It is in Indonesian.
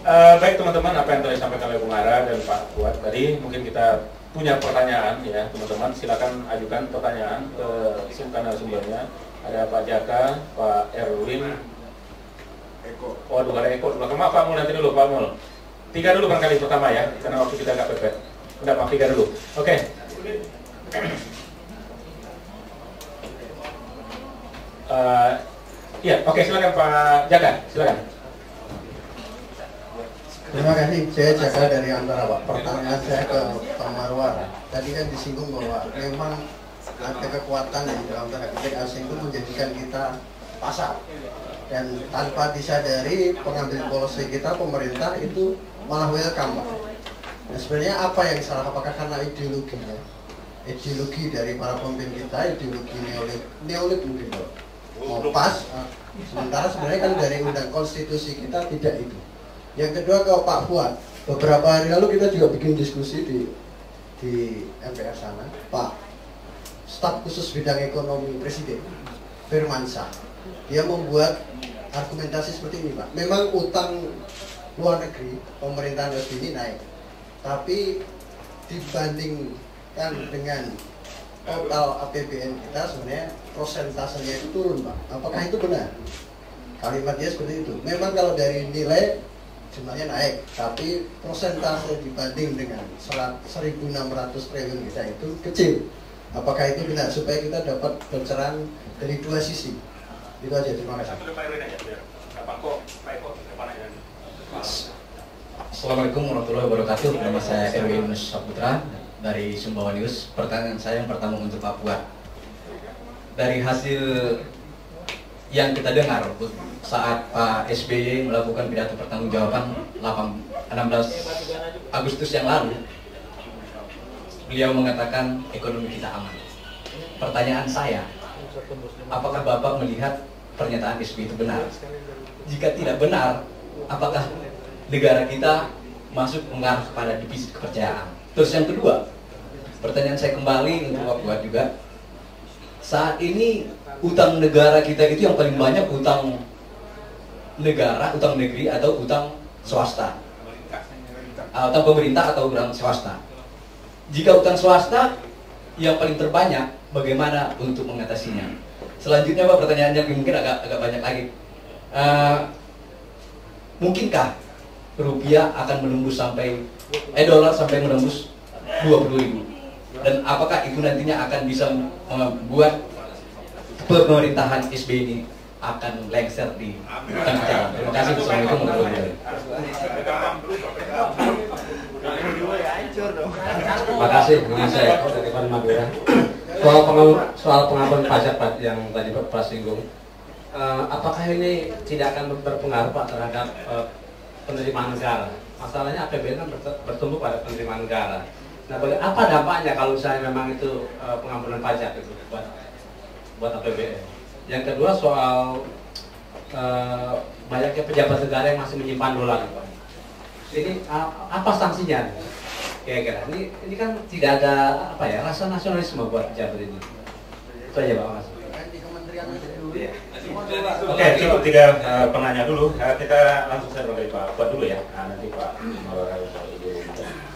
Baik teman-teman, apa yang tadi disampaikan oleh Bung Ara dan Pak Fuad tadi, mungkin kita punya pertanyaan ya teman-teman, silakan ajukan pertanyaan ke narasumbernya. Ada Pak Jaka, Pak Erwin, oh dua Eko, maaf Pak Mul, nanti dulu Pak Mul. 3 dulu barangkali pertama ya, karena waktu kita agak pepet. Udah Pak, 3 dulu. Oke. Iya, oke, silakan Pak Jaka, silakan. Terima kasih, saya Jaka dari Antara Pak. Pertanyaan saya ke Pak Marwar. Tadi kan disinggung bahwa memang ada kekuatan yang dalam tanda kutip asing itu menjadikan kita pasar. Dan tanpa disadari pengambil polisi kita, pemerintah itu malah welcome Pak. Nah sebenarnya apa yang salah? Apakah karena ideologinya? Ideologi dari para pemimpin kita, ideologi neolib mungkin Pak. Mau pas, sementara sebenarnya kan dari undang konstitusi kita tidak itu. Yang kedua ke Pak Fuad, beberapa hari lalu kita juga bikin diskusi di MPR sana, Pak Staf Khusus Bidang Ekonomi Presiden Firmansyah, dia membuat argumentasi seperti ini Pak. Memang utang luar negeri pemerintahan ini naik, tapi dibandingkan dengan total APBN kita sebenarnya prosentasenya itu turun Pak. Apakah itu benar? Kalimat dia seperti itu. Memang kalau dari nilai jumlahnya naik, tapi persentase dibanding dengan 1.600 triliun kita itu kecil. Apakah itu benar? Supaya kita dapat pencerahan dari dua sisi. Itu aja, terima kasih. Assalamualaikum warahmatullahi wabarakatuh. Nama saya Erwin Saputra dari Sumbawa News. Pertanyaan saya yang pertama untuk Pak Fuad. Dari hasil yang kita dengar saat Pak SBY melakukan pidato pertanggungjawaban 16 Agustus yang lalu, beliau mengatakan ekonomi kita aman. Pertanyaan saya, apakah Bapak melihat pernyataan SBY itu benar? Jika tidak benar, apakah negara kita masuk mengarah kepada defisit kepercayaan? Terus yang kedua, pertanyaan saya kembali untuk Pak Fuad juga. Saat ini utang negara kita itu yang paling banyak utang negara, utang negeri atau utang swasta, utang pemerintah atau utang swasta. Jika utang swasta yang paling terbanyak, bagaimana untuk mengatasinya? Selanjutnya Pak, pertanyaannya mungkin agak banyak lagi. Mungkinkah rupiah akan menembus sampai dolar sampai menembus 20.000? Dan apakah itu nantinya akan bisa membuat pemerintahan SBY ini akan lengser di tengah jalan? Terima kasih. Assalamualaikum warahmatullahi wabarakatuh. Terima kasih. Nama saya Eko dari Madura. Soal pengampunan pajak Pak yang tadi Pak singgung, apakah ini tidak akan berpengaruh Pak terhadap penerimaan negara? Masalahnya APBN kan bertumbuh pada penerimaan negara. Nah, apa dampaknya kalau misalnya memang itu pengampunan pajak itu buat APBN? Yang kedua soal banyaknya pejabat negara yang masih menyimpan dolar, Pak. Ini apa sanksinya? Kira-kira ini kan tidak ada apa ya, rasa nasionalisme buat pejabat ini. Itu aja Pak, Mas. Oke, cukup 3 penanya dulu. Kita langsung saja dari Pak Fuad dulu ya. Nanti